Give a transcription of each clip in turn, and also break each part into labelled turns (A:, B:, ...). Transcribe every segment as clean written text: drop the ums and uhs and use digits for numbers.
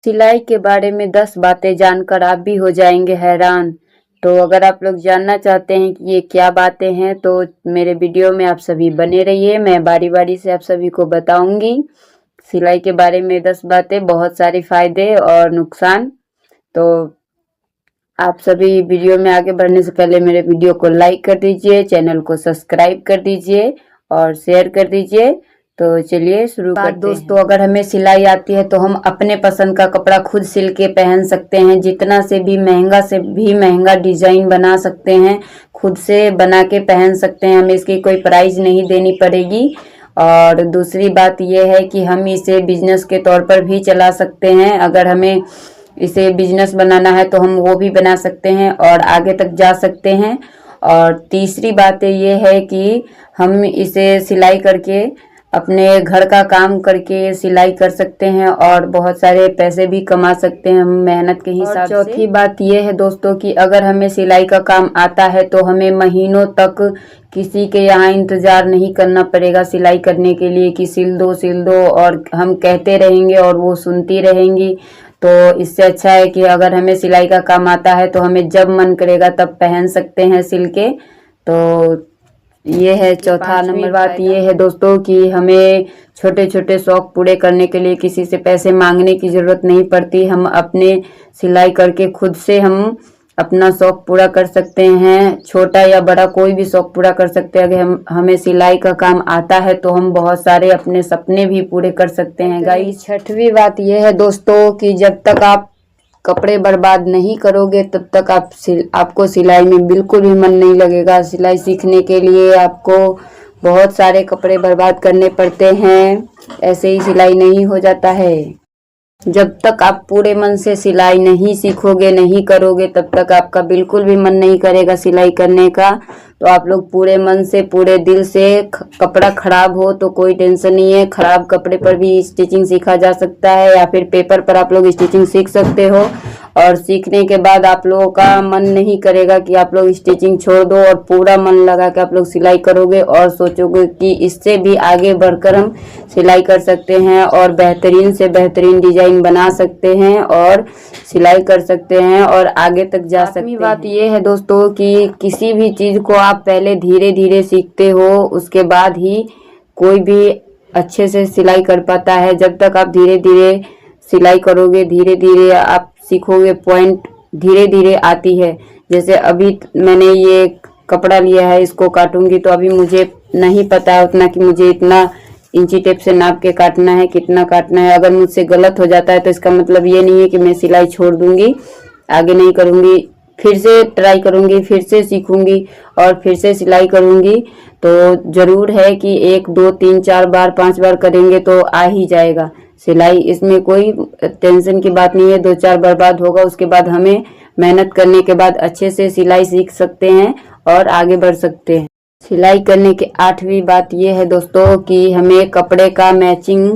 A: सिलाई के बारे में 10 बातें जानकर आप भी हो जाएंगे हैरान। तो अगर आप लोग जानना चाहते हैं कि ये क्या बातें हैं तो मेरे वीडियो में आप सभी बने रहिए। मैं बारी बारी से आप सभी को बताऊंगी सिलाई के बारे में 10 बातें, बहुत सारे फायदे और नुकसान। तो आप सभी वीडियो में आगे बढ़ने से पहले मेरे वीडियो को लाइक कर दीजिए, चैनल को सब्सक्राइब कर दीजिए और शेयर कर दीजिए। तो चलिए शुरू करते हैं। दोस्तों, अगर हमें सिलाई आती है तो हम अपने पसंद का कपड़ा खुद सिल के पहन सकते हैं। जितना से भी महंगा डिजाइन बना सकते हैं, खुद से बना के पहन सकते हैं। हमें इसकी कोई प्राइस नहीं देनी पड़ेगी। और दूसरी बात यह है कि हम इसे बिजनेस के तौर पर भी चला सकते हैं। अगर हमें इसे बिजनेस बनाना है तो हम वो भी बना सकते हैं और आगे तक जा सकते हैं। और तीसरी बात ये है कि हम इसे सिलाई करके अपने घर का काम करके सिलाई कर सकते हैं और बहुत सारे पैसे भी कमा सकते हैं हम मेहनत के हिसाब से। चौथी बात यह है दोस्तों कि अगर हमें सिलाई का काम आता है तो हमें महीनों तक किसी के यहाँ इंतजार नहीं करना पड़ेगा सिलाई करने के लिए कि सिल दो और हम कहते रहेंगे और वो सुनती रहेंगी। तो इससे अच्छा है कि अगर हमें सिलाई का काम आता है तो हमें जब मन करेगा तब पहन सकते हैं सिल के। तो ये है चौथा नंबर बात ये है दोस्तों कि हमें छोटे छोटे शौक पूरे करने के लिए किसी से पैसे मांगने की ज़रूरत नहीं पड़ती। हम अपने सिलाई करके खुद से हम अपना शौक पूरा कर सकते हैं। छोटा या बड़ा कोई भी शौक पूरा कर सकते हैं। अगर हमें सिलाई का काम आता है तो हम बहुत सारे अपने सपने भी पूरे कर सकते हैं गाइस। छठवीं बात यह है दोस्तों कि जब तक आप कपड़े बर्बाद नहीं करोगे तब तक आपको सिलाई में बिल्कुल भी मन नहीं लगेगा। सिलाई सीखने के लिए आपको बहुत सारे कपड़े बर्बाद करने पड़ते हैं, ऐसे ही सिलाई नहीं हो जाता है। जब तक आप पूरे मन से सिलाई नहीं सीखोगे, नहीं करोगे, तब तक आपका बिल्कुल भी मन नहीं करेगा सिलाई करने का। तो आप लोग पूरे मन से, पूरे दिल से, कपड़ा खराब हो तो कोई टेंशन नहीं है, खराब कपड़े पर भी स्टिचिंग सीखा जा सकता है या फिर पेपर पर आप लोग स्टिचिंग सीख सकते हो। और सीखने के बाद आप लोगों का मन नहीं करेगा कि आप लोग स्टिचिंग छोड़ दो और पूरा मन लगा के आप लोग सिलाई करोगे और सोचोगे कि इससे भी आगे बढ़कर हम सिलाई कर सकते हैं और बेहतरीन से बेहतरीन डिजाइन बना सकते हैं और सिलाई कर सकते हैं और आगे तक जा सकते हैं। बात यह है दोस्तों कि किसी भी चीज़ को आप पहले धीरे धीरे सीखते हो, उसके बाद ही कोई भी अच्छे से सिलाई कर पाता है। जब तक आप धीरे धीरे सिलाई करोगे, धीरे धीरे आप सीखोगे, पॉइंट धीरे धीरे आती है। जैसे अभी मैंने ये कपड़ा लिया है, इसको काटूंगी तो अभी मुझे नहीं पता है उतना कि मुझे इतना इंची टेप से नाप के काटना है, कितना काटना है। अगर मुझसे गलत हो जाता है तो इसका मतलब ये नहीं है कि मैं सिलाई छोड़ दूंगी, आगे नहीं करूंगी। फिर से ट्राई करूंगी, फिर से सीखूंगी और फिर से सिलाई करूंगी। तो जरूर है कि 1 2 3 4 बार 5 बार करेंगे तो आ ही जाएगा सिलाई। इसमें कोई टेंशन की बात नहीं है। 2-4 बर्बाद होगा, उसके बाद हमें मेहनत करने के बाद अच्छे से सिलाई सीख सकते हैं और आगे बढ़ सकते हैं। सिलाई करने की 8वीं बात यह है दोस्तों कि हमें कपड़े का मैचिंग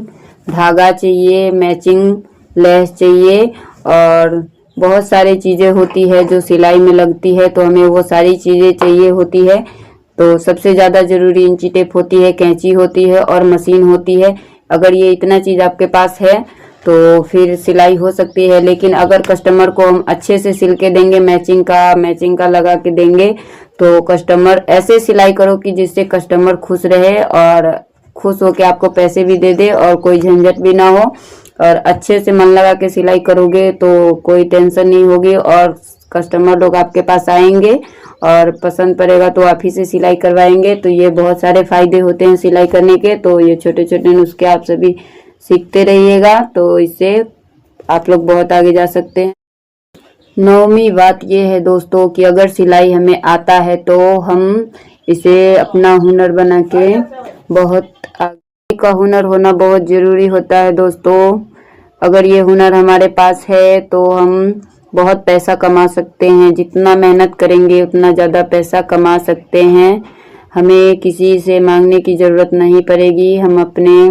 A: धागा चाहिए, मैचिंग लेस चाहिए और बहुत सारी चीज़ें होती है जो सिलाई में लगती है। तो हमें वो सारी चीज़ें चाहिए होती है। तो सबसे ज़्यादा ज़रूरी इंची टेप होती है, कैंची होती है और मशीन होती है। अगर ये इतना चीज़ आपके पास है तो फिर सिलाई हो सकती है। लेकिन अगर कस्टमर को हम अच्छे से सिल के देंगे, मैचिंग का लगा के देंगे, तो कस्टमर ऐसे सिलाई करो कि जिससे कस्टमर खुश रहे और खुश होके आपको पैसे भी दे दे और कोई झंझट भी ना हो। और अच्छे से मन लगा के सिलाई करोगे तो कोई टेंशन नहीं होगी और कस्टमर लोग आपके पास आएंगे और पसंद पड़ेगा तो आप ही से सिलाई करवाएंगे। तो ये बहुत सारे फायदे होते हैं सिलाई करने के। तो ये छोटे छोटे नुस्खे आप सभी सीखते रहिएगा, तो इससे आप लोग बहुत आगे जा सकते हैं। 9वीं बात ये है दोस्तों कि अगर सिलाई हमें आता है तो हम इसे अपना हुनर बना के बहुत आगे का हुनर होना बहुत ज़रूरी होता है दोस्तों। अगर ये हुनर हमारे पास है तो हम बहुत पैसा कमा सकते हैं। जितना मेहनत करेंगे उतना ज़्यादा पैसा कमा सकते हैं। हमें किसी से मांगने की ज़रूरत नहीं पड़ेगी। हम अपने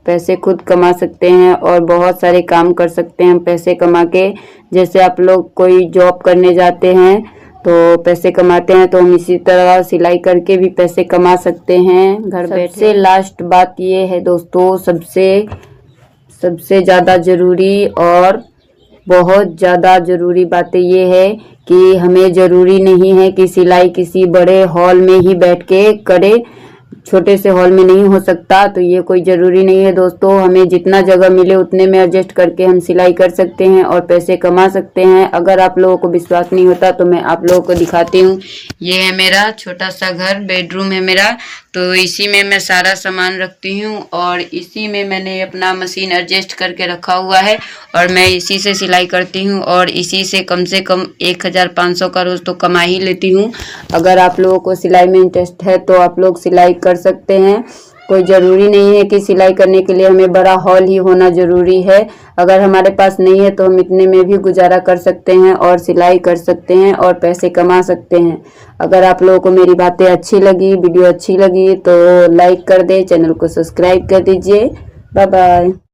A: पैसे खुद कमा सकते हैं और बहुत सारे काम कर सकते हैं पैसे कमा के। जैसे आप लोग कोई जॉब करने जाते हैं तो पैसे कमाते हैं, तो हम इसी तरह सिलाई करके भी पैसे कमा सकते हैं घर बैठे। लास्ट बात ये है दोस्तों, सबसे सबसे ज़्यादा ज़रूरी और बहुत ज़्यादा ज़रूरी बातें ये है कि हमें ज़रूरी नहीं है कि सिलाई किसी बड़े हॉल में ही बैठ के करे, छोटे से हॉल में नहीं हो सकता। तो ये कोई ज़रूरी नहीं है दोस्तों, हमें जितना जगह मिले उतने में एडजस्ट करके हम सिलाई कर सकते हैं और पैसे कमा सकते हैं। अगर आप लोगों को विश्वास नहीं होता तो मैं आप लोगों को दिखाती हूँ। ये है मेरा छोटा सा घर, बेडरूम है मेरा, तो इसी में मैं सारा सामान रखती हूँ और इसी में मैंने अपना मशीन एडजस्ट करके रखा हुआ है और मैं इसी से सिलाई करती हूँ और इसी से कम 1500 का रोज़ तो कमा ही लेती हूँ। अगर आप लोगों को सिलाई में इंटरेस्ट है तो आप लोग सिलाई कर सकते हैं। कोई ज़रूरी नहीं है कि सिलाई करने के लिए हमें बड़ा हॉल ही होना ज़रूरी है। अगर हमारे पास नहीं है तो हम इतने में भी गुजारा कर सकते हैं और सिलाई कर सकते हैं और पैसे कमा सकते हैं। अगर आप लोगों को मेरी बातें अच्छी लगी, वीडियो अच्छी लगी तो लाइक कर दे, चैनल को सब्सक्राइब कर दीजिए। Bye bye.